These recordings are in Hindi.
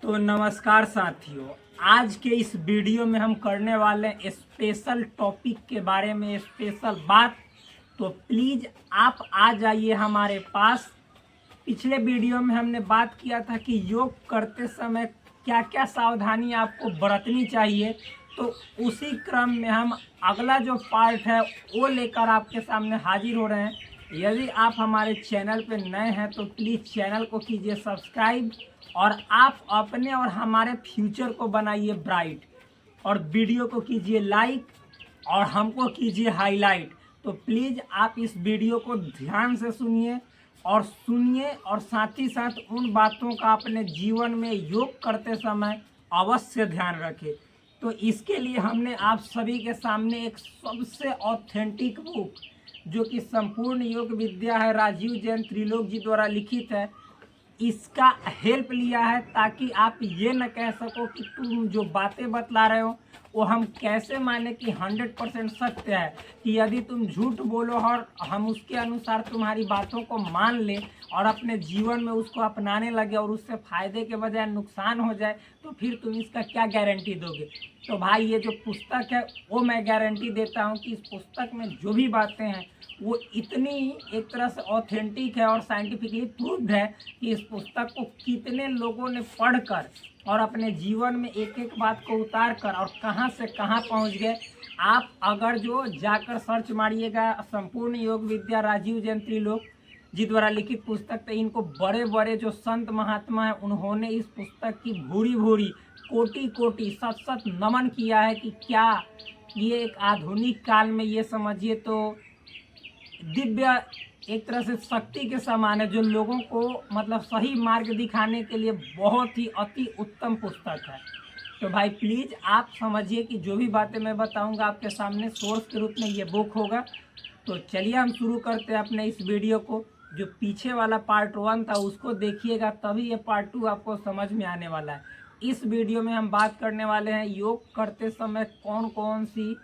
तो नमस्कार साथियों, आज के इस वीडियो में हम करने वाले हैं स्पेशल टॉपिक के बारे में स्पेशल बात। तो प्लीज़ आप आ जाइए हमारे पास। पिछले वीडियो में हमने बात किया था कि योग करते समय क्या क्या सावधानी आपको बरतनी चाहिए, तो उसी क्रम में हम अगला जो पार्ट है वो लेकर आपके सामने हाजिर हो रहे हैं। यदि आप हमारे चैनल पर नए हैं तो प्लीज़ चैनल को कीजिए सब्सक्राइब और आप अपने और हमारे फ्यूचर को बनाइए ब्राइट, और वीडियो को कीजिए लाइक और हमको कीजिए हाईलाइट। तो प्लीज़ आप इस वीडियो को ध्यान से सुनिए और साथ ही साथ उन बातों का अपने जीवन में योग करते समय अवश्य ध्यान रखें। तो इसके लिए हमने आप सभी के सामने एक सबसे ऑथेंटिक बुक, जो कि संपूर्ण योग विद्या है, राजीव जैन त्रिलोक जी द्वारा लिखित है, इसका हेल्प लिया है, ताकि आप ये न कह सको कि तुम जो बातें बतला रहे हो वो हम कैसे माने कि 100% सत्य है, कि यदि तुम झूठ बोलो और हम उसके अनुसार तुम्हारी बातों को मान लें और अपने जीवन में उसको अपनाने लगे और उससे फ़ायदे के बजाय नुकसान हो जाए, तो फिर तुम इसका क्या गारंटी दोगे। तो भाई ये जो पुस्तक है वो मैं गारंटी देता हूँ कि इस पुस्तक में जो भी बातें हैं वो इतनी एक तरह से ऑथेंटिक है और साइंटिफिकली प्रूव्ड है कि इस पुस्तक को कितने लोगों ने पढ़कर और अपने जीवन में एक एक बात को उतार कर और कहां से कहां पहुंच गए। आप अगर जो जाकर सर्च मारिएगा संपूर्ण योग विद्या राजीव जैन त्रिलोक जी द्वारा लिखित पुस्तक, तो इनको बड़े बड़े जो संत महात्मा हैं उन्होंने इस पुस्तक की भूरी भूरी कोटि कोटि सत सत नमन किया है कि क्या ये एक आधुनिक काल में ये समझिए तो दिव्य एक तरह से शक्ति के समान है, जो लोगों को मतलब सही मार्ग दिखाने के लिए बहुत ही अति उत्तम पुस्तक है। तो भाई प्लीज़ आप समझिए कि जो भी बातें मैं बताऊंगा आपके सामने सोर्स के रूप में ये बुक होगा। तो चलिए हम शुरू करते हैं अपने इस वीडियो को। जो पीछे वाला पार्ट 1 था उसको देखिएगा, तभी ये पार्ट 2 आपको समझ में आने वाला है। इस वीडियो में हम बात करने वाले हैं योग करते समय कौन कौन सी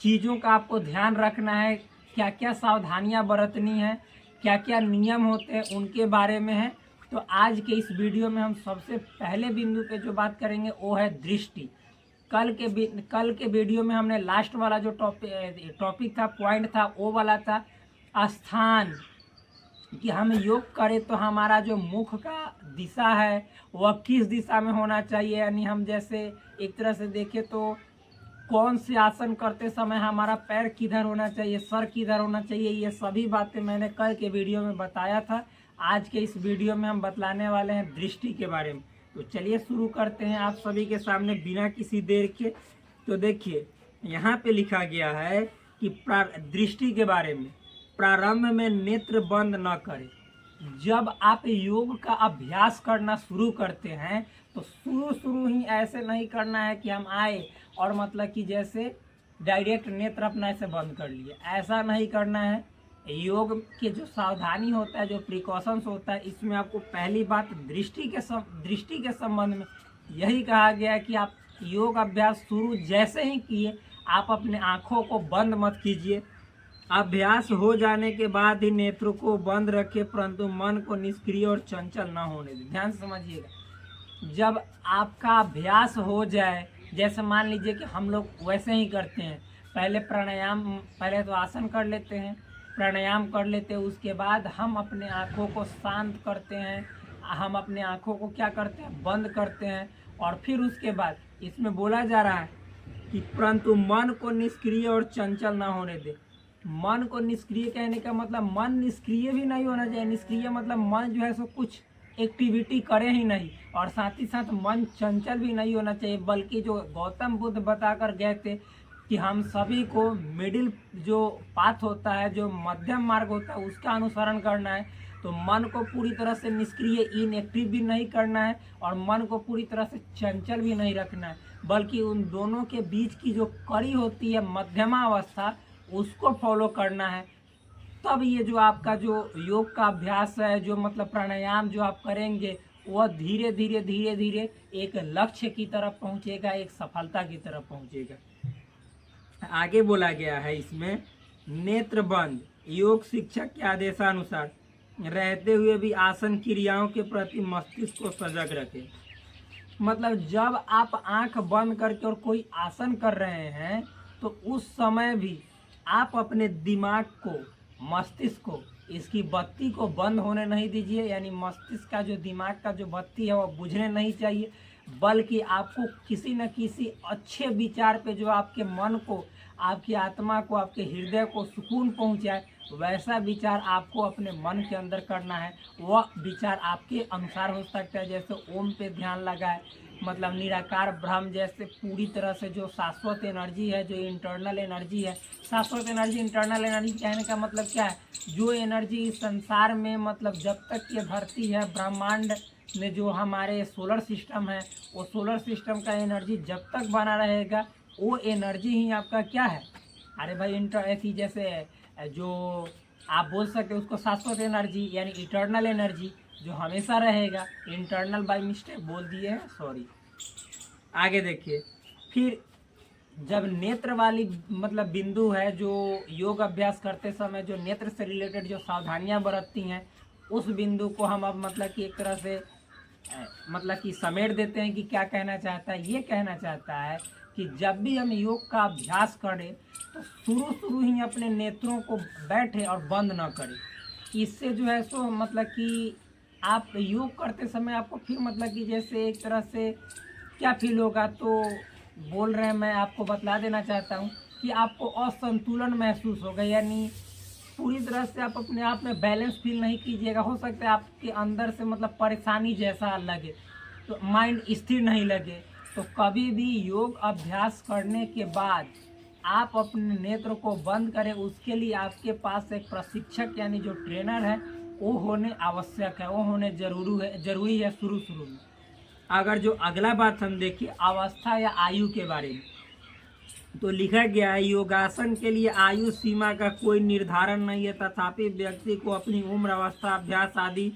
चीज़ों का आपको ध्यान रखना है, क्या क्या सावधानियां बरतनी है, क्या क्या नियम होते हैं, उनके बारे में है। तो आज के इस वीडियो में हम सबसे पहले बिंदु पे जो बात करेंगे वो है दृष्टि। कल के वीडियो में हमने लास्ट वाला जो टॉपिक था, पॉइंट था, वो वाला था स्थान, कि हम योग करें तो हमारा जो मुख का दिशा है वह किस दिशा में होना चाहिए। यानी हम जैसे एक तरह से देखें तो कौन से आसन करते समय हमारा पैर किधर होना चाहिए, सर किधर होना चाहिए, ये सभी बातें मैंने कल के वीडियो में बताया था। आज के इस वीडियो में हम बतलाने वाले हैं दृष्टि के बारे में। तो चलिए शुरू करते हैं आप सभी के सामने बिना किसी देर के। तो देखिए यहाँ पे लिखा गया है कि दृष्टि के बारे में, प्रारंभ में नेत्र बंद न करें। जब आप योग का अभ्यास करना शुरू करते हैं तो शुरू ही ऐसे नहीं करना है कि हम आए और मतलब कि जैसे डायरेक्ट नेत्र अपना ऐसे बंद कर लिए, ऐसा नहीं करना है। योग के जो सावधानी होता है, जो प्रिकॉशंस होता है, इसमें आपको पहली बात दृष्टि के संबंध में यही कहा गया है कि आप योग अभ्यास शुरू जैसे ही किए आप अपने आँखों को बंद मत कीजिए। अभ्यास हो जाने के बाद ही नेत्रों को बंद रखें, परंतु मन को निष्क्रिय और चंचल न होने दें। ध्यान से समझिएगा, जब आपका अभ्यास हो जाए, जैसे मान लीजिए कि हम लोग वैसे ही करते हैं, पहले प्राणायाम, पहले तो आसन कर लेते हैं, प्राणायाम कर लेते हैं, उसके बाद हम अपने आँखों को शांत करते हैं, हम अपने आँखों को क्या करते हैं, बंद करते हैं। और फिर उसके बाद इसमें बोला जा रहा है कि परंतु मन को निष्क्रिय और चंचल ना होने दे। मन को निष्क्रिय कहने का मतलब मन निष्क्रिय भी नहीं होना चाहिए। निष्क्रिय मतलब मन जो है सो कुछ एक्टिविटी करे ही नहीं, और साथ ही साथ मन चंचल भी नहीं होना चाहिए, बल्कि जो गौतम बुद्ध बताकर गए थे कि हम सभी को मिडिल जो पाथ होता है, जो मध्यम मार्ग होता है, उसका अनुसरण करना है। तो मन को पूरी तरह से निष्क्रिय इनएक्टिव भी नहीं करना है और मन को पूरी तरह से चंचल भी नहीं रखना है, बल्कि उन दोनों के बीच की जो कड़ी होती है मध्यमा अवस्था, उसको फॉलो करना है। तब ये जो आपका जो योग का अभ्यास है, जो मतलब प्राणायाम जो आप करेंगे, वह धीरे धीरे एक लक्ष्य की तरफ पहुंचेगा, एक सफलता की तरफ पहुंचेगा। आगे बोला गया है इसमें, नेत्र बंद योग शिक्षक के आदेशानुसार रहते हुए भी आसन क्रियाओं के प्रति मस्तिष्क को सजग रखें। मतलब जब आप आंख बंद करके और कोई आसन कर रहे हैं तो उस समय भी आप अपने दिमाग को, मस्तिष्क को, इसकी बत्ती को बंद होने नहीं दीजिए। यानी मस्तिष्क का जो दिमाग का जो बत्ती है वो बुझने नहीं चाहिए, बल्कि आपको किसी न किसी अच्छे विचार पे जो आपके मन को, आपकी आत्मा को, आपके हृदय को सुकून पहुंचाए, वैसा विचार आपको अपने मन के अंदर करना है। वह विचार आपके अनुसार हो सकता है, जैसे ओम पे ध्यान लगाए, मतलब निराकार ब्रह्म जैसे पूरी तरह से जो शाश्वत एनर्जी है, जो इंटरनल एनर्जी है। शाश्वत एनर्जी, इंटरनल एनर्जी कहने का मतलब क्या है? जो एनर्जी इस संसार में, मतलब जब तक ये धरती है, ब्रह्मांड में जो हमारे सोलर सिस्टम है, वो सोलर सिस्टम का एनर्जी जब तक बना रहेगा, वो एनर्जी ही आपका क्या है? अरे भाई ऐसी जैसे जो आप बोल सकते हो उसको शाश्वत एनर्जी, यानी इटर्नल एनर्जी जो हमेशा रहेगा। इंटरनल बाय मिस्टेक बोल दिए हैं, सॉरी। आगे देखिए, फिर जब नेत्र वाली मतलब बिंदु है, जो योग अभ्यास करते समय जो नेत्र से रिलेटेड जो सावधानियां बरतती हैं, उस बिंदु को हम अब मतलब कि एक तरह से मतलब कि समेट देते हैं कि क्या कहना चाहता है। ये कहना चाहता है कि जब भी हम योग का अभ्यास करें तो शुरू ही अपने नेत्रों को बैठे और बंद ना करें। इससे जो है सो मतलब कि आप योग करते समय आपको फिर मतलब कि जैसे एक तरह से क्या फील होगा, तो बोल रहे हैं, मैं आपको बतला देना चाहता हूँ कि आपको असंतुलन महसूस होगा। यानी पूरी तरह से आप अपने आप में बैलेंस फील नहीं कीजिएगा। हो सकता है आपके अंदर से मतलब परेशानी जैसा लगे, तो माइंड स्थिर नहीं लगे। तो कभी भी योग अभ्यास करने के बाद आप अपने नेत्र को बंद करें, उसके लिए आपके पास एक प्रशिक्षक यानी जो ट्रेनर है वो होने आवश्यक है, वो होने जरूरी है शुरू में। अगर जो अगला बात हम देखिए अवस्था या आयु के बारे में, तो लिखा गया है योगासन के लिए आयु सीमा का कोई निर्धारण नहीं है, तथापि व्यक्ति को अपनी उम्र, अवस्था, अभ्यास आदि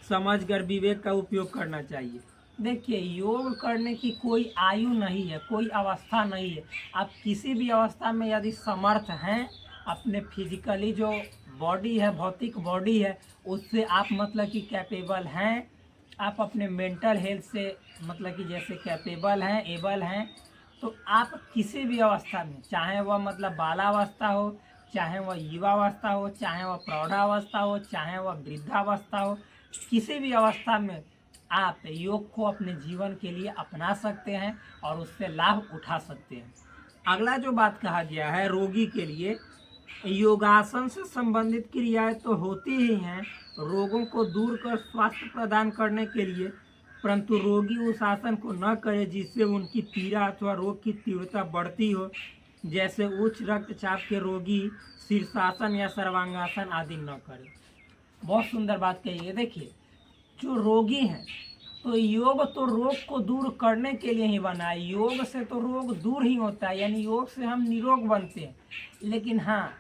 समझकर विवेक का उपयोग करना चाहिए। देखिए, योग करने की कोई आयु नहीं है, कोई अवस्था नहीं है। आप किसी भी अवस्था में यदि समर्थ हैं, अपने फिजिकली जो बॉडी है, भौतिक बॉडी है, उससे आप मतलब कि कैपेबल हैं, आप अपने मेंटल हेल्थ से मतलब कि जैसे कैपेबल हैं, एबल हैं, तो आप किसी भी अवस्था में, चाहे वह मतलब बालावस्था हो, चाहे वह युवावस्था हो, चाहे वह प्रौढ़ावस्था हो, चाहे वह वृद्धावस्था हो, किसी भी अवस्था में आप योग को अपने जीवन के लिए अपना सकते हैं और उससे लाभ उठा सकते हैं। अगला जो बात कहा गया है रोगी के लिए, योगासन से संबंधित क्रियाएं तो होती ही हैं रोगों को दूर कर स्वास्थ्य प्रदान करने के लिए, परंतु रोगी उस आसन को न करे जिससे उनकी पीड़ा अथवा रोग की तीव्रता बढ़ती हो। जैसे उच्च रक्तचाप के रोगी शीर्षासन या सर्वांगासन आदि न करें। बहुत सुंदर बात कही है। देखिए, जो रोगी हैं, तो योग तो रोग को दूर करने के लिए ही बना है। योग से तो रोग दूर ही होता है, यानी योग से हम निरोग बनते हैं। लेकिन हाँ,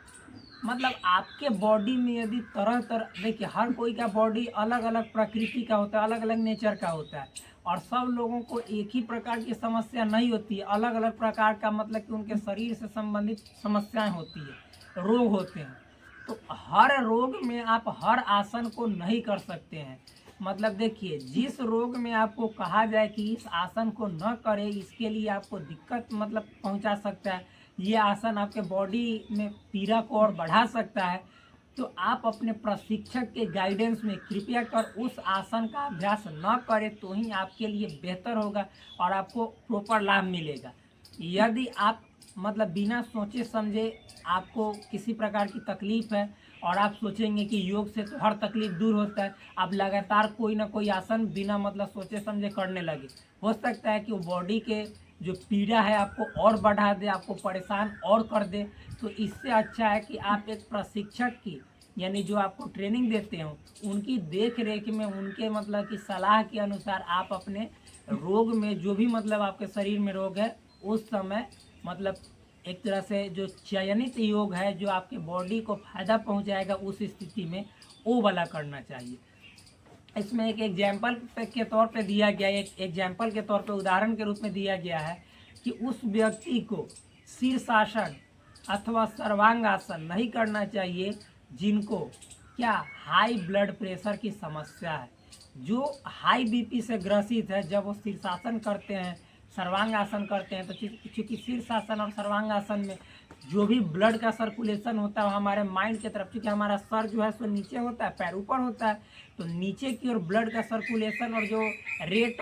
मतलब आपके बॉडी में यदि तरह तरह, देखिए हर कोई का बॉडी अलग अलग प्रकृति का होता है, अलग अलग नेचर का होता है, और सब लोगों को एक ही प्रकार की समस्या नहीं होती है। अलग अलग प्रकार का मतलब कि उनके शरीर से संबंधित समस्याएं होती है, रोग होते हैं। तो हर रोग में आप हर आसन को नहीं कर सकते हैं। मतलब देखिए, जिस रोग में आपको कहा जाए कि इस आसन को न करें, इसके लिए आपको दिक्कत मतलब पहुंचा सकता है, ये आसन आपके बॉडी में पीड़ा को और बढ़ा सकता है, तो आप अपने प्रशिक्षक के गाइडेंस में कृपया कर उस आसन का अभ्यास न करें, तो ही आपके लिए बेहतर होगा और आपको प्रॉपर लाभ मिलेगा। यदि आप मतलब बिना सोचे समझे आपको किसी प्रकार की तकलीफ है और आप सोचेंगे कि योग से तो हर तकलीफ दूर होता है, आप लगातार कोई ना कोई आसन बिना मतलब सोचे समझे करने लगे, हो सकता है कि वो बॉडी के जो पीड़ा है आपको और बढ़ा दे, आपको परेशान और कर दे। तो इससे अच्छा है कि आप एक प्रशिक्षक की, यानी जो आपको ट्रेनिंग देते हो, उनकी देख रेख में, उनके मतलब की सलाह के अनुसार आप अपने रोग में, जो भी मतलब आपके शरीर में रोग है, उस समय मतलब एक तरह से जो चयनित योग है जो आपके बॉडी को फायदा पहुंचाएगा, उस स्थिति में वो वाला करना चाहिए। इसमें एक एग्जाम्पल के तौर पे दिया गया, एक एग्जाम्पल के तौर पे उदाहरण के रूप में दिया गया है कि उस व्यक्ति को शीर्षासन अथवा सर्वांगासन नहीं करना चाहिए जिनको क्या हाई ब्लड प्रेशर की समस्या है। जो हाई बीपी से ग्रसित है, जब वो शीर्षासन करते हैं, सर्वांगासन करते हैं, तो चूंकि शीर्षासन और सर्वांगासन में जो भी ब्लड का सर्कुलेशन होता है वो हमारे माइंड की तरफ, क्योंकि हमारा सर जो है सो नीचे होता है, पैर ऊपर होता है, तो नीचे की ओर ब्लड का सर्कुलेशन और जो रेट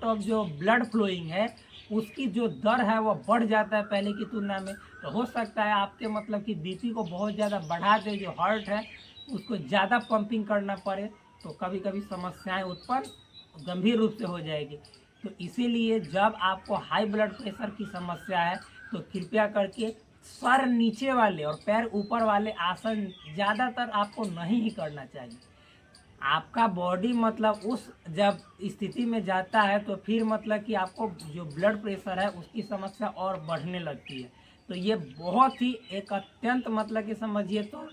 ऑफ जो ब्लड फ्लोइंग है उसकी जो दर है वो बढ़ जाता है पहले की तुलना में। तो हो सकता है आपके कि बीपी को बहुत ज़्यादा बढ़ा दे, जो हार्ट है उसको ज़्यादा पंपिंग करना पड़े, तो कभी कभी समस्याएं उत्पन्न गंभीर रूप से हो जाएगी। तो इसीलिए जब आपको हाई ब्लड प्रेशर की समस्या है तो कृपया करके सर नीचे वाले और पैर ऊपर वाले आसन ज़्यादातर आपको नहीं ही करना चाहिए। आपका बॉडी उस जब स्थिति में जाता है तो फिर कि आपको जो ब्लड प्रेशर है उसकी समस्या और बढ़ने लगती है। तो ये बहुत ही एक अत्यंत कि समझिए तो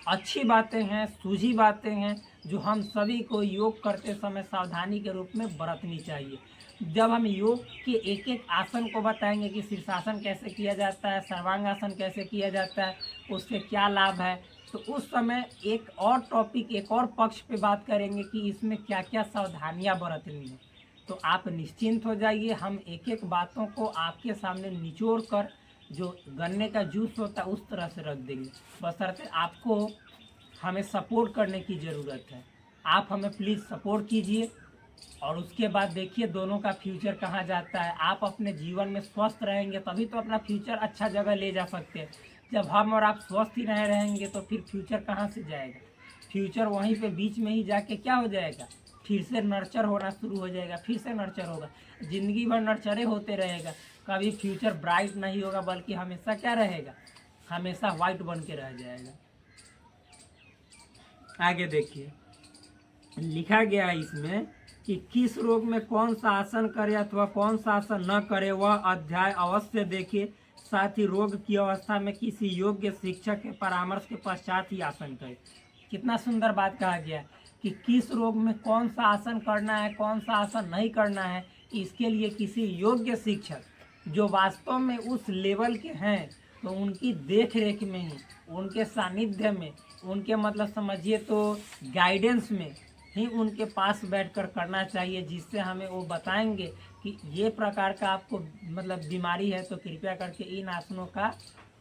अच्छी बातें हैं, सूझी बातें हैं, जो हम सभी को योग करते समय सावधानी के रूप में बरतनी चाहिए। जब हम योग के एक एक आसन को बताएंगे कि शीर्षासन कैसे किया जाता है, सर्वांगासन कैसे किया जाता है, उससे क्या लाभ है, तो उस समय एक और टॉपिक, एक और पक्ष पे बात करेंगे कि इसमें क्या क्या सावधानियां बरतनी है। तो आप निश्चिंत हो जाइए, हम एक एक बातों को आपके सामने निचोड़ कर जो गन्ने का जूस होता है उस तरह से रख देंगे। बशर्ते आपको हमें सपोर्ट करने की ज़रूरत है। आप हमें प्लीज़ सपोर्ट कीजिए और उसके बाद देखिए दोनों का फ्यूचर कहाँ जाता है। आप अपने जीवन में स्वस्थ रहेंगे तभी तो अपना फ्यूचर अच्छा जगह ले जा सकते हैं। जब हम और आप स्वस्थ ही नहीं रहेंगे तो फिर फ्यूचर कहाँ से जाएगा? फ्यूचर वहीं पे बीच में ही जाके क्या हो जाएगा, फिर से नर्चर होना शुरू हो जाएगा, फिर से नर्चर होगा, ज़िंदगी भर नर्चरे होते रहेगा। कभी फ्यूचर ब्राइट नहीं होगा, बल्कि हमेशा क्या रहेगा, हमेशा वाइट बन के रह जाएगा। आगे देखिए लिखा गया है इसमें कि किस रोग में कौन सा आसन करे अथवा कौन सा आसन न करे, वह अध्याय अवश्य देखिए। साथ ही रोग की अवस्था में किसी योग्य शिक्षक के परामर्श के पश्चात ही आसन करे। कितना सुंदर बात कहा गया है कि किस रोग में कौन सा आसन करना है, कौन सा आसन नहीं करना है, इसके लिए किसी योग्य शिक्षक जो वास्तव में उस लेवल के हैं, तो उनकी देख रेख में ही, उनके सानिध्य में, उनके समझिए तो गाइडेंस में ही उनके पास बैठकर करना चाहिए, जिससे हमें वो बताएंगे कि ये प्रकार का आपको बीमारी है, तो कृपया करके इन आसनों का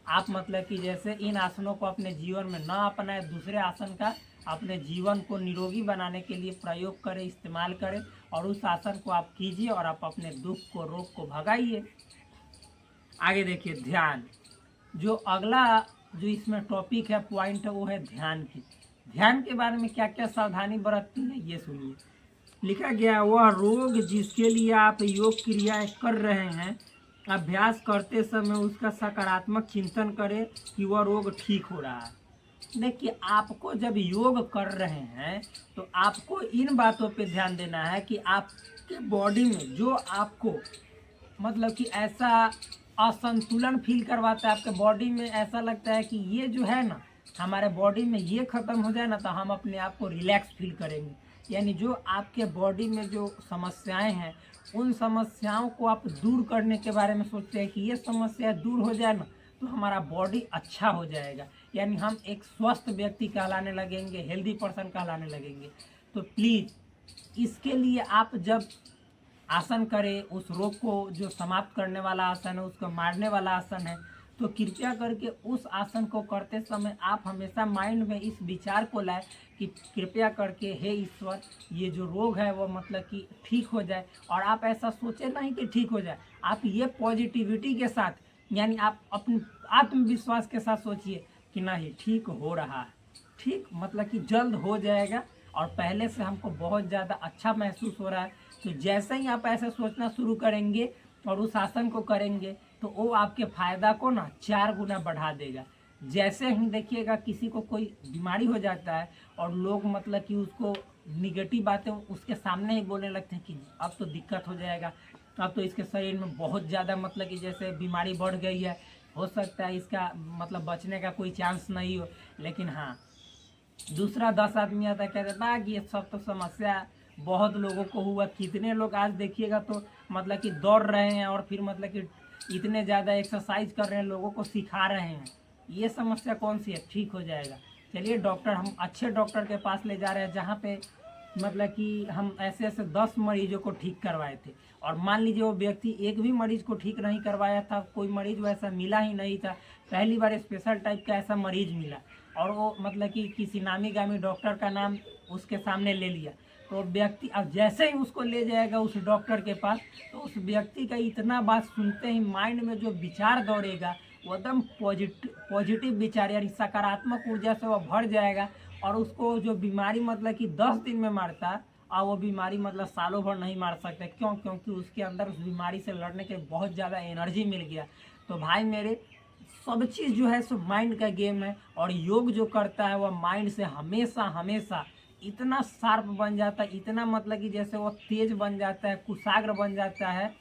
आप कि जैसे इन आसनों को अपने जीवन में ना अपनाए, दूसरे आसन का अपने जीवन को निरोगी बनाने के लिए प्रयोग करें, इस्तेमाल करें, और उस आसन को आप कीजिए और आप अपने दुख को, रोग को भगाइए। आगे देखिए ध्यान, जो अगला जो इसमें टॉपिक है, पॉइंट है, वो है ध्यान की। ध्यान के बारे में क्या क्या सावधानी बरतती है ये सुनिए। लिखा गया, वह रोग जिसके लिए आप योग क्रियाएं कर रहे हैं, अभ्यास करते समय उसका सकारात्मक चिंतन करें कि वह रोग ठीक हो रहा है। देखिए आपको जब योग कर रहे हैं तो आपको इन बातों पे ध्यान देना है कि आपके बॉडी में जो आपको कि ऐसा असंतुलन फील करवाता है, आपके बॉडी में ऐसा लगता है कि ये जो है ना, हमारे बॉडी में ये ख़त्म हो जाए ना तो हम अपने आप को रिलैक्स फील करेंगे। यानी जो आपके बॉडी में जो समस्याएं हैं, उन समस्याओं को आप दूर करने के बारे में सोचते हैं कि ये समस्या दूर हो जाए ना तो हमारा बॉडी अच्छा हो जाएगा, यानी हम एक स्वस्थ व्यक्ति कहलाने लगेंगे, हेल्दी पर्सन कहलाने लगेंगे। तो प्लीज़ इसके लिए आप जब आसन करें, उस रोग को जो समाप्त करने वाला आसन है, उसको मारने वाला आसन है, तो कृपया करके उस आसन को करते समय आप हमेशा माइंड में इस विचार को लाए कि कृपया करके हे ईश्वर, ये जो रोग है वो कि ठीक हो जाए। और आप ऐसा सोचे नहीं कि ठीक हो जाए, आप ये पॉजिटिविटी के साथ, यानी आप अपने आत्मविश्वास के साथ सोचिए कि नहीं, ठीक हो रहा है, ठीक कि जल्द हो जाएगा और पहले से हमको बहुत ज़्यादा अच्छा महसूस हो रहा है। तो जैसे ही आप ऐसे सोचना शुरू करेंगे और उस आसन को करेंगे तो वो आपके फ़ायदा को ना 4 गुना बढ़ा देगा। जैसे ही देखिएगा किसी को कोई बीमारी हो जाता है और लोग कि उसको निगेटिव बातें उसके सामने ही बोलने लगते हैं कि अब तो दिक्कत हो जाएगा, अब तो इसके शरीर में बहुत ज़्यादा कि जैसे बीमारी बढ़ गई है, हो सकता है इसका बचने का कोई चांस नहीं हो। लेकिन हाँ, दूसरा 10 आदमी आता है, कहते हैं ये सब तो समस्या बहुत लोगों को हुआ। कितने लोग आज देखिएगा तो कि दौड़ रहे हैं और फिर कि इतने ज़्यादा एक्सरसाइज कर रहे हैं, लोगों को सिखा रहे हैं। ये समस्या कौन सी है, ठीक हो जाएगा। चलिए डॉक्टर, हम अच्छे डॉक्टर के पास ले जा रहे हैं जहाँ पे मतलब कि हम ऐसे ऐसे 10 मरीजों को ठीक करवाए थे, और मान लीजिए वो व्यक्ति एक भी मरीज को ठीक नहीं करवाया था, कोई मरीज वैसा मिला ही नहीं था, पहली बार स्पेशल टाइप का ऐसा मरीज मिला, और वो मतलब कि किसी नामी गामी डॉक्टर का नाम उसके सामने ले लिया, तो व्यक्ति अब जैसे ही उसको ले जाएगा उस डॉक्टर के पास, तो उस व्यक्ति का इतना बात सुनते ही माइंड में जो विचार दौड़ेगा वो एकदम पॉजिटिव विचार यानी सकारात्मक ऊर्जा से वो भर जाएगा, और उसको जो बीमारी मतलब कि 10 दिन में मारता, और वो बीमारी मतलब सालों भर नहीं मार सकते। क्यों? क्योंकि उसके अंदर उस बीमारी से लड़ने के बहुत ज़्यादा एनर्जी मिल गया। तो भाई मेरे, सब चीज़ जो है सो माइंड का गेम है, और योग जो करता है वह माइंड से हमेशा हमेशा इतना शार्प बन जाता है, इतना मतलब कि जैसे वो तेज बन जाता है, कुशाग्र बन जाता है,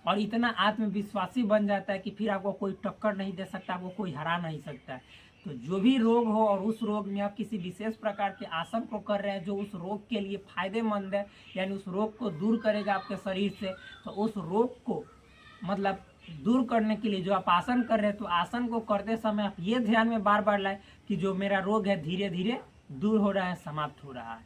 और इतना आत्मविश्वासी बन जाता है कि फिर आपको कोई टक्कर नहीं दे सकता, आपको कोई हरा नहीं सकता है। तो जो भी रोग हो, और उस रोग में आप किसी विशेष प्रकार के आसन को कर रहे हैं जो उस रोग के लिए फायदेमंद है, यानी उस रोग को दूर करेगा आपके शरीर से, तो उस रोग को मतलब दूर करने के लिए जो आप आसन कर रहे हैं, तो आसन को करते समय आप ये ध्यान में बार बार लाए कि जो मेरा रोग है धीरे धीरे दूर हो रहा है, समाप्त हो रहा है।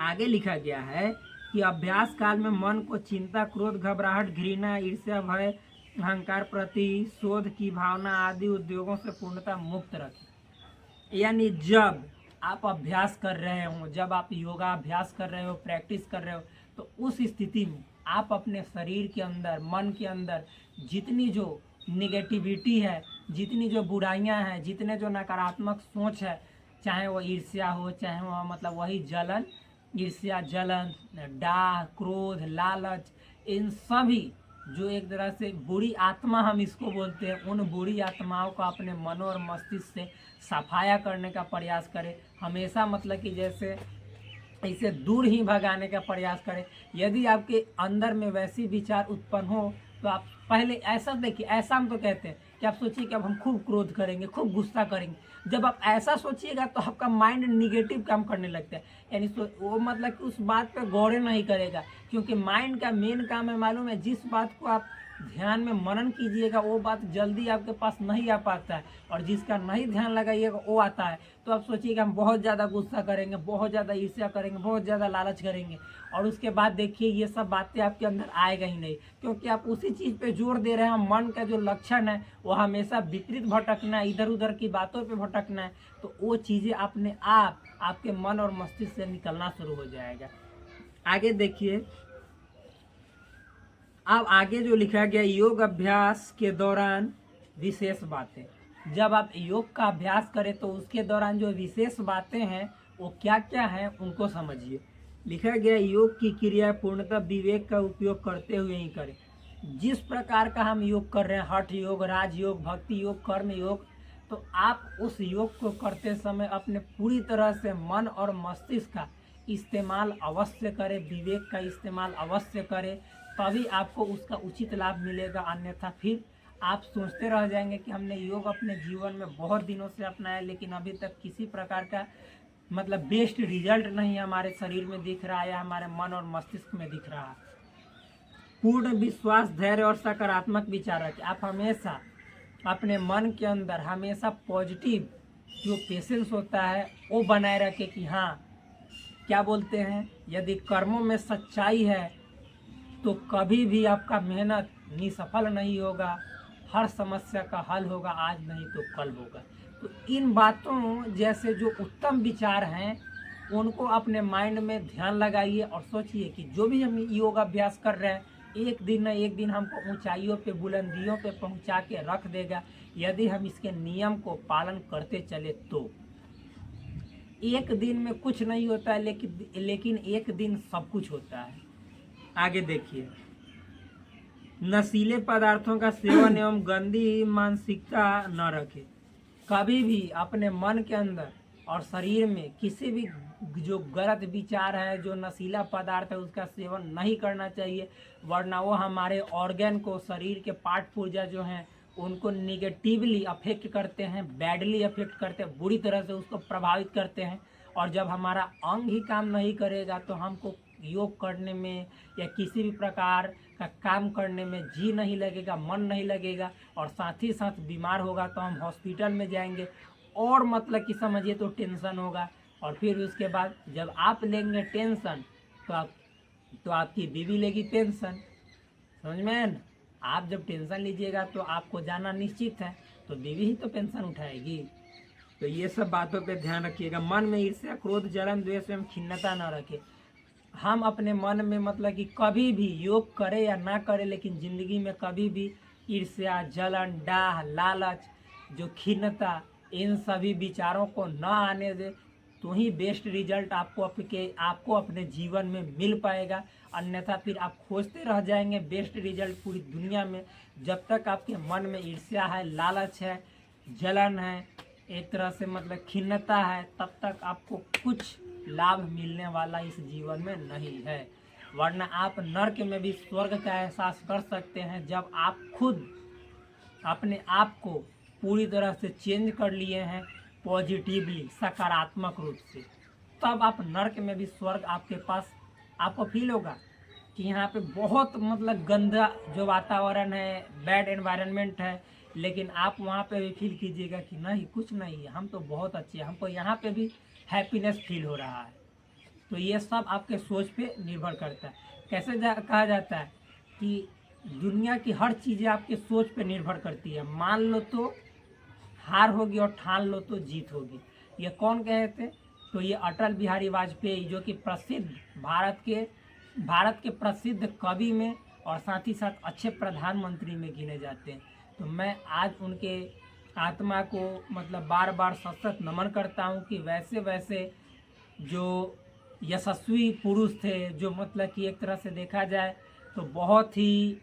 आगे लिखा गया है कि अभ्यास काल में मन को चिंता, क्रोध, घबराहट, घृणा, ईर्ष्या, भय, अहंकार, प्रतिशोध की भावना आदि उद्योगों से पूर्णतः मुक्त रखें। यानी जब आप अभ्यास कर रहे हो, जब आप योगा अभ्यास कर रहे हो, प्रैक्टिस कर रहे हो, तो उस स्थिति में आप अपने शरीर के अंदर, मन के अंदर जितनी जो निगेटिविटी है, जितनी जो बुराइयां हैं, जितने जो नकारात्मक सोच है, चाहे वो ईर्ष्या हो, चाहे वो मतलब वही जलन, ईर्ष्या, जलन, डाह, क्रोध, लालच, इन सभी जो एक तरह से बुरी आत्मा हम इसको बोलते हैं, उन बुरी आत्माओं को अपने मन और मस्तिष्क से सफाया करने का प्रयास करें। हमेशा मतलब कि जैसे इसे दूर ही भगाने का प्रयास करें। यदि आपके अंदर में वैसी विचार उत्पन्न हो, तो आप पहले ऐसा देखिए, ऐसा हम तो कहते हैं कि आप सोचिए कि अब हम खूब क्रोध करेंगे, खूब गुस्सा करेंगे। जब आप ऐसा सोचिएगा तो आपका माइंड निगेटिव काम करने लगता है, यानी वो मतलब कि उस बात पे गौर नहीं करेगा, क्योंकि माइंड का मेन काम है मालूम है, जिस बात को आप ध्यान में मनन कीजिएगा वो बात जल्दी आपके पास नहीं आ पाता है, और जिसका नहीं ध्यान लगाइएगा वो आता है। तो आप सोचिएगा हम बहुत ज़्यादा गुस्सा करेंगे, बहुत ज़्यादा ईर्ष्या करेंगे, बहुत ज़्यादा लालच करेंगे, और उसके बाद देखिए ये सब बातें आपके अंदर आएगा ही नहीं, क्योंकि आप उसी चीज़ पे जोर दे रहे हैं। मन का जो लक्षण है वो हमेशा विपरीत भटकना है, इधर उधर की बातों पे भटकना है, तो वो चीज़ें अपने आप आपके मन और मस्तिष्क से निकलना शुरू हो जाएगा। आगे देखिए, अब आगे जो लिखा गया, योग अभ्यास के दौरान विशेष बातें। जब आप योग का अभ्यास करें तो उसके दौरान जो विशेष बातें हैं वो क्या क्या हैं उनको समझिए। लिखा गया, योग की क्रिया पूर्णतः विवेक का उपयोग करते हुए ही करें। जिस प्रकार का हम योग कर रहे हैं, हठ योग, राजयोग, भक्ति योग, कर्म योग, तो आप उस योग को करते समय अपने पूरी तरह से मन और मस्तिष्क का इस्तेमाल अवश्य करें, विवेक का इस्तेमाल अवश्य करें, तभी आपको उसका उचित लाभ मिलेगा। अन्यथा फिर आप सोचते रह जाएंगे कि हमने योग अपने जीवन में बहुत दिनों से अपनाया, लेकिन अभी तक किसी प्रकार का मतलब बेस्ट रिजल्ट नहीं हमारे शरीर में दिख रहा है या हमारे मन और मस्तिष्क में दिख रहा है। पूर्ण विश्वास, धैर्य और सकारात्मक विचार रखें। आप हमेशा अपने मन के अंदर हमेशा पॉजिटिव जो पेशेंस होता है वो बनाए रखें कि हाँ, क्या बोलते हैं, यदि कर्मों में सच्चाई है तो कभी भी आपका मेहनत निसफल नहीं होगा, हर समस्या का हल होगा, आज नहीं तो कल होगा। तो इन बातों जैसे जो उत्तम विचार हैं उनको अपने माइंड में ध्यान लगाइए, और सोचिए कि जो भी हम योग अभ्यास कर रहे हैं एक दिन न एक दिन हमको ऊंचाइयों पे, बुलंदियों पे पहुंचा के रख देगा, यदि हम इसके नियम को पालन करते चले तो। एक दिन में कुछ नहीं होता है, लेकिन एक दिन सब कुछ होता है। आगे देखिए, नशीले पदार्थों का सेवन एवं गंदी मानसिकता न रखें। कभी भी अपने मन के अंदर और शरीर में किसी भी जो गलत विचार है, जो नशीला पदार्थ है, उसका सेवन नहीं करना चाहिए, वरना वो हमारे ऑर्गन को, शरीर के पार्ट पुर्जा जो हैं उनको निगेटिवली अफेक्ट करते हैं, बैडली अफेक्ट करते हैं, बुरी तरह से उसको प्रभावित करते हैं। और जब हमारा अंग ही काम नहीं करेगा तो हमको योग करने में या किसी भी प्रकार का काम करने में जी नहीं लगेगा, मन नहीं लगेगा, और साथ ही साथ बीमार होगा तो हम हॉस्पिटल में जाएंगे, और मतलब कि समझिए तो टेंशन होगा। और फिर उसके बाद जब आप लेंगे टेंशन तो आपकी बीवी लेगी पेंशन। समझ में है ना? आप जब टेंशन लीजिएगा तो आपको जाना निश्चित है, तो बीवी ही तो पेंशन उठाएगी। तो ये सब बातों पे ध्यान रखिएगा। मन में ईर्ष्या, क्रोध, जलन, द्वेष एवं खिन्नता न रखे। हम अपने मन में मतलब कि कभी भी योग करें या ना करें, लेकिन ज़िंदगी में कभी भी ईर्ष्या, जलन, डाह, लालच, जो खिन्नता, इन सभी विचारों को न आने दे, तो ही बेस्ट रिजल्ट आपको अपने जीवन में मिल पाएगा। अन्यथा फिर आप खोजते रह जाएंगे बेस्ट रिजल्ट पूरी दुनिया में। जब तक आपके मन में ईर्ष्या है, लालच है, जलन है, एक तरह से मतलब खिन्नता है, तब तक आपको कुछ लाभ मिलने वाला इस जीवन में नहीं है। वरना आप नर्क में भी स्वर्ग का एहसास कर सकते हैं जब आप खुद अपने आप को पूरी तरह से चेंज कर लिए हैं पॉजिटिवली, सकारात्मक रूप से। तब आप नर्क में भी स्वर्ग आपके पास आपको फील होगा कि यहाँ पे बहुत मतलब गंदा जो वातावरण है, बैड एनवायरनमेंट है, लेकिन आप वहाँ पे भी फील कीजिएगा कि नहीं, कुछ नहीं है, हम तो बहुत अच्छे हैं, हमको यहाँ पे भी हैप्पीनेस फील हो रहा है। तो ये सब आपके सोच पे निर्भर करता है। कैसे कहा जाता है कि दुनिया की हर चीज़ें आपके सोच पे निर्भर करती है। मान लो तो हार होगी और ठान लो तो जीत होगी। ये कौन कहे थे? तो ये अटल बिहारी वाजपेयी, जो कि प्रसिद्ध भारत के प्रसिद्ध कवि में और साथ ही साथ अच्छे प्रधानमंत्री में गिने जाते हैं। तो मैं आज उनके आत्मा को मतलब बार बार सशक्त नमन करता हूँ कि वैसे वैसे जो यशस्वी पुरुष थे, जो मतलब कि एक तरह से देखा जाए तो बहुत ही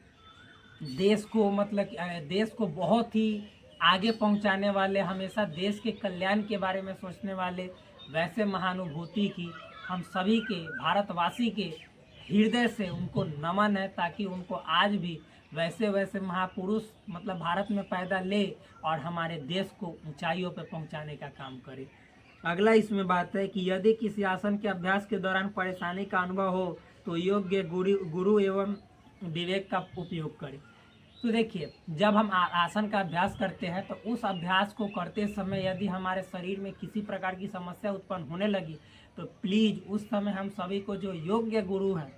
देश को बहुत ही आगे पहुंचाने वाले, हमेशा देश के कल्याण के बारे में सोचने वाले वैसे महानुभूति की हम सभी के भारतवासी के हृदय से उनको नमन है, ताकि उनको आज भी वैसे वैसे महापुरुष मतलब भारत में पैदा ले और हमारे देश को ऊंचाइयों पर पहुंचाने का काम करे। अगला इसमें बात है कि यदि किसी आसन के अभ्यास के दौरान परेशानी का अनुभव हो तो योग्य गुरु एवं विवेक का उपयोग करें। तो देखिए, जब हम आसन का अभ्यास करते हैं तो उस अभ्यास को करते समय यदि हमारे शरीर में किसी प्रकार की समस्या उत्पन्न होने लगी तो प्लीज़ उस समय हम सभी को जो योग्य गुरु हैं,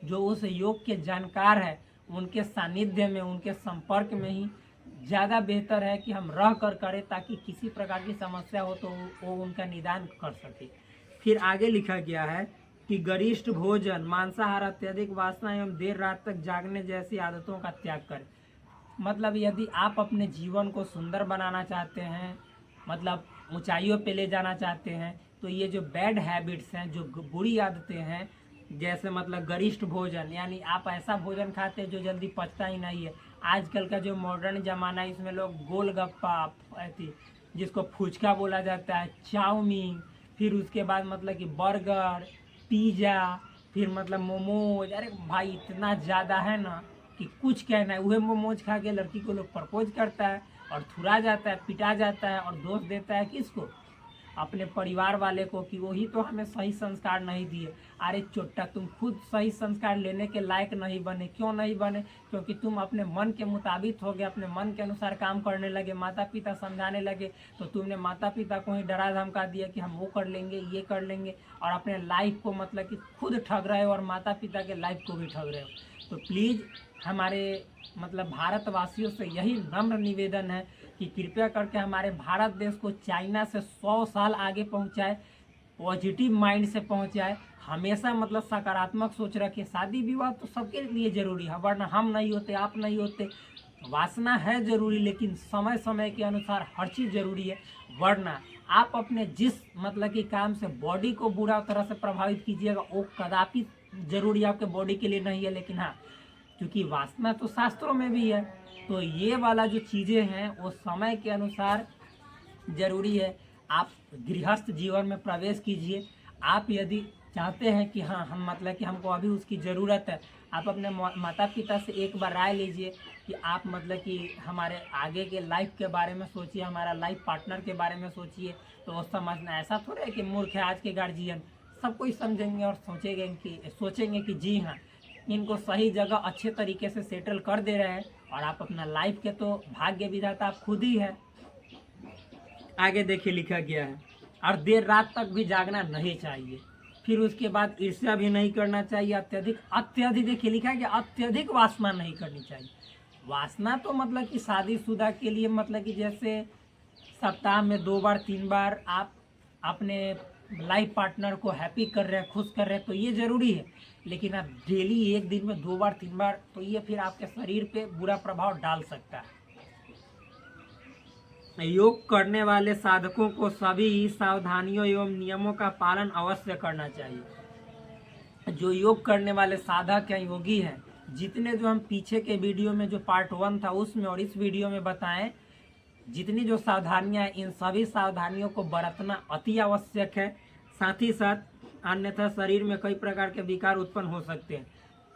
जो उस योग के जानकार है, उनके सानिध्य में, उनके संपर्क में ही ज़्यादा बेहतर है कि हम रह कर करें, ताकि किसी प्रकार की समस्या हो तो वो उनका निदान कर सके। फिर आगे लिखा गया है कि गरिष्ठ भोजन, मांसाहार, अत्यधिक वासना एवं देर रात तक जागने जैसी आदतों का त्याग करें। मतलब यदि आप अपने जीवन को सुंदर बनाना चाहते हैं, मतलब ऊंचाइयों पे ले जाना चाहते हैं, तो ये जो बैड हैबिट्स हैं, जो बुरी आदतें हैं, जैसे मतलब गरिष्ठ भोजन, यानी आप ऐसा भोजन खाते हैं जो जल्दी पचता ही नहीं है। आजकल का जो मॉडर्न ज़माना है, इसमें लोग गोलगप्पा, जिसको फुचका बोला जाता है, चाउमीन, फिर उसके बाद मतलब कि बर्गर, पिज़्ज़ा, फिर मतलब मोमोज, अरे भाई इतना ज़्यादा है ना कि कुछ कहना है। वह मोमोज खा के लड़की को लोग प्रपोज करता है और थुरा जाता है, पिटा जाता है, और दोष देता है किसको? अपने परिवार वाले को, कि वही तो हमें सही संस्कार नहीं दिए। अरे चोट्टा, तुम खुद सही संस्कार लेने के लायक नहीं बने। क्यों नहीं बने? क्योंकि तुम अपने मन के मुताबिक हो गए, अपने मन के अनुसार काम करने लगे, माता पिता समझाने लगे तो तुमने माता पिता को ही डरा धमका दिया कि हम वो कर लेंगे, ये कर लेंगे, और अपने लाइफ को मतलब कि खुद ठग रहे हो और माता पिता के लाइफ को भी ठग रहे हो। तो प्लीज़ हमारे मतलब भारतवासियों से यही नम्र निवेदन है कि कृपया करके हमारे भारत देश को चाइना से 100 साल आगे पहुंचाए, पॉजिटिव माइंड से पहुंचाए, हमेशा मतलब सकारात्मक सोच रखें। शादी विवाह तो सबके लिए ज़रूरी है, वरना हम नहीं होते, आप नहीं होते। वासना है ज़रूरी, लेकिन समय समय के अनुसार हर चीज़ ज़रूरी है। वरना आप अपने जिस मतलब कि काम से बॉडी को बुरा तरह से प्रभावित कीजिएगा, वो कदापि ज़रूरी आपके बॉडी के लिए नहीं है। लेकिन हाँ, क्योंकि वासना तो शास्त्रों में भी है, तो ये वाला जो चीज़ें हैं वो समय के अनुसार ज़रूरी है। आप गृहस्थ जीवन में प्रवेश कीजिए। आप यदि चाहते हैं कि हाँ, हम मतलब कि हमको अभी उसकी ज़रूरत है, आप अपने माता पिता से एक बार राय लीजिए कि आप मतलब कि हमारे आगे के लाइफ के बारे में सोचिए, हमारा लाइफ पार्टनर के बारे में सोचिए। तो वो समझना ऐसा थोड़ा है कि मूर्ख है आज के गार्जियन, सब कोई समझेंगे और सोचेंगे कि जी हाँ, इनको सही जगह अच्छे तरीके से सेटल कर दे रहे हैं, और आप अपना लाइफ के तो भाग्य विधाता आप खुद ही है। आगे देखिए लिखा गया है और देर रात तक भी जागना नहीं चाहिए। फिर उसके बाद ईर्ष्या भी नहीं करना चाहिए। अत्यधिक अत्यधिक देखिए लिखा है कि अत्यधिक वासना नहीं करनी चाहिए। वासना तो मतलब कि शादीशुदा के लिए मतलब कि जैसे सप्ताह में 2 बार 3 बार आप अपने लाइफ पार्टनर को हैप्पी कर रहे हैं, खुश कर रहे हैं, तो ये ज़रूरी है। लेकिन आप डेली एक दिन में 2 बार 3 बार, तो ये फिर आपके शरीर पे बुरा प्रभाव डाल सकता है। योग करने वाले साधकों को सभी सावधानियों एवं नियमों का पालन अवश्य करना चाहिए। जो योग करने वाले साधक हैं, योगी हैं, जितने जो हम पीछे के वीडियो में जो पार्ट 1 था उसमें और इस वीडियो में बताएं, जितनी जो सावधानियां हैं, इन सभी सावधानियों को बरतना अति आवश्यक है। साथ ही साथ अन्यथा शरीर में कई प्रकार के विकार उत्पन्न हो सकते हैं।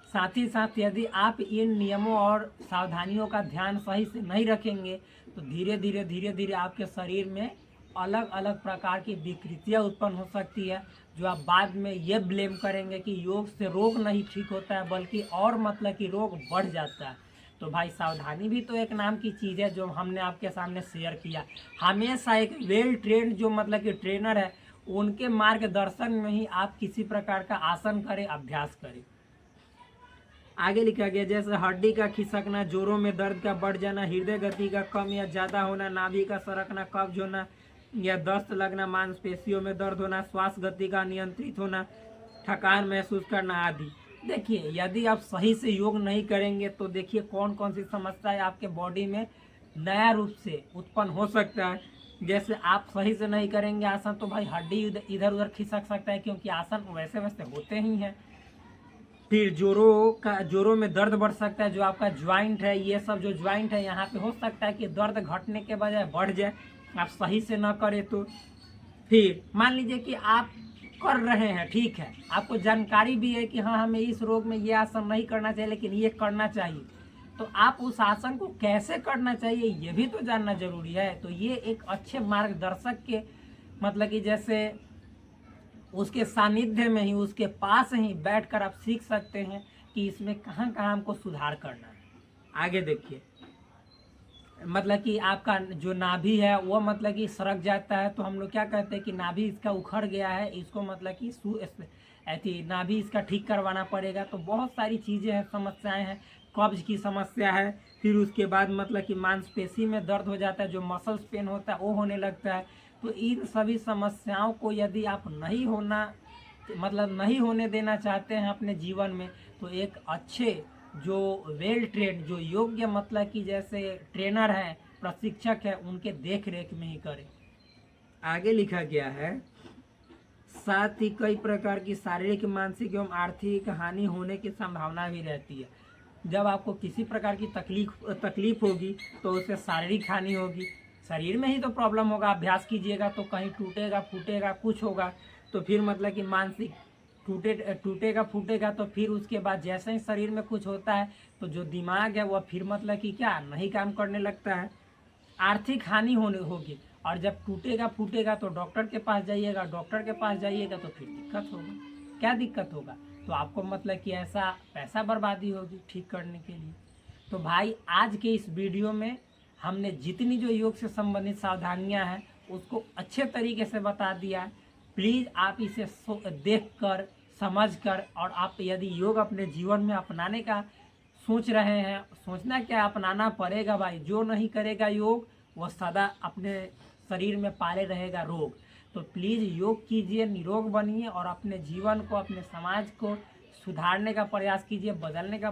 साथ ही साथ यदि आप इन नियमों और सावधानियों का ध्यान सही से नहीं रखेंगे तो धीरे धीरे आपके शरीर में अलग अलग प्रकार की विकृतियां उत्पन्न हो सकती है, जो आप बाद में ये ब्लेम करेंगे कि योग से रोग नहीं ठीक होता है, बल्कि और मतलब कि रोग बढ़ जाता है। तो भाई सावधानी भी तो एक नाम की चीज़ है, जो हमने आपके सामने शेयर किया। हमेशा एक वेल ट्रेंड जो मतलब कि ट्रेनर है, उनके मार्गदर्शन में ही आप किसी प्रकार का आसन करें, अभ्यास करें। आगे लिखा गया जैसे हड्डी का खिसकना, जोड़ों में दर्द का बढ़ जाना, हृदय गति का कम या ज़्यादा होना, नाभि का सरकना, कब्ज होना या दस्त लगना, मांसपेशियों में दर्द होना, श्वास गति का नियंत्रित होना, थकान महसूस करना आदि। देखिए यदि आप सही से योग नहीं करेंगे तो देखिए कौन कौन सी समस्याएं आपके बॉडी में नया रूप से उत्पन्न हो सकता है। जैसे आप सही से नहीं करेंगे आसन तो भाई हड्डी इधर उधर खिसक सकता है, क्योंकि आसन वैसे वैसे होते ही हैं। फिर जोड़ों में दर्द बढ़ सकता है, जो आपका ज्वाइंट है, ये सब जो ज्वाइंट है यहाँ पे हो सकता है कि दर्द घटने के बजाय बढ़ जाए, आप सही से ना करें तो। फिर मान लीजिए कि आप कर रहे हैं, ठीक है, आपको जानकारी भी है कि हाँ हमें इस रोग में ये आसन नहीं करना चाहिए लेकिन ये करना चाहिए, तो आप उस आसन को कैसे करना चाहिए ये भी तो जानना जरूरी है। तो ये एक अच्छे मार्गदर्शक के मतलब कि जैसे उसके सानिध्य में ही, उसके पास ही बैठकर आप सीख सकते हैं कि इसमें कहाँ कहाँ हमको सुधार करना है। आगे देखिए मतलब कि आपका जो नाभि है वो मतलब कि सरक जाता है, तो हम लोग क्या कहते हैं कि नाभि इसका उखड़ गया है, इसको मतलब कि ऐसी नाभि इसका ठीक करवाना पड़ेगा। तो बहुत सारी चीज़ें हैं, समस्याएं हैं, कब्ज की समस्या है। फिर उसके बाद मतलब कि मांसपेशी में दर्द हो जाता है, जो मसल्स पेन होता है वो होने लगता है। तो इन सभी समस्याओं को यदि आप नहीं होने देना चाहते हैं अपने जीवन में, तो एक अच्छे जो वेल ट्रेन जो योग्य मतलब कि जैसे ट्रेनर हैं, प्रशिक्षक है, उनके देख रेख में ही करें। आगे लिखा गया है साथ ही कई प्रकार की शारीरिक, मानसिक एवं आर्थिक हानि होने की संभावना भी रहती है। जब आपको किसी प्रकार की तकलीफ होगी तो उससे शारीरिक हानि होगी, शरीर में ही तो प्रॉब्लम होगा। अभ्यास कीजिएगा तो कहीं टूटेगा फूटेगा कुछ होगा, तो फिर मतलब कि मानसिक टूटेगा फूटेगा, तो फिर उसके बाद जैसे ही शरीर में कुछ होता है तो जो दिमाग है वह फिर मतलब कि क्या नहीं काम करने लगता है, आर्थिक हानि होने होगी। और जब टूटेगा फूटेगा तो डॉक्टर के पास जाइएगा, डॉक्टर के पास जाइएगा तो फिर दिक्कत होगा। क्या दिक्कत होगा? तो आपको मतलब कि ऐसा पैसा बर्बादी होगी ठीक करने के लिए। तो भाई आज के इस वीडियो में हमने जितनी जो योग से संबंधित सावधानियां हैं उसको अच्छे तरीके से बता दिया है। प्लीज़ आप इसे देखकर समझकर, और आप यदि योग अपने जीवन में अपनाने का सोच रहे हैं, सोचना क्या अपनाना पड़ेगा भाई। जो नहीं करेगा योग वह सदा अपने शरीर में पाले रहेगा रोग। तो प्लीज़ योग कीजिए, निरोग बनिए और अपने जीवन को, अपने समाज को सुधारने का प्रयास कीजिए, बदलने का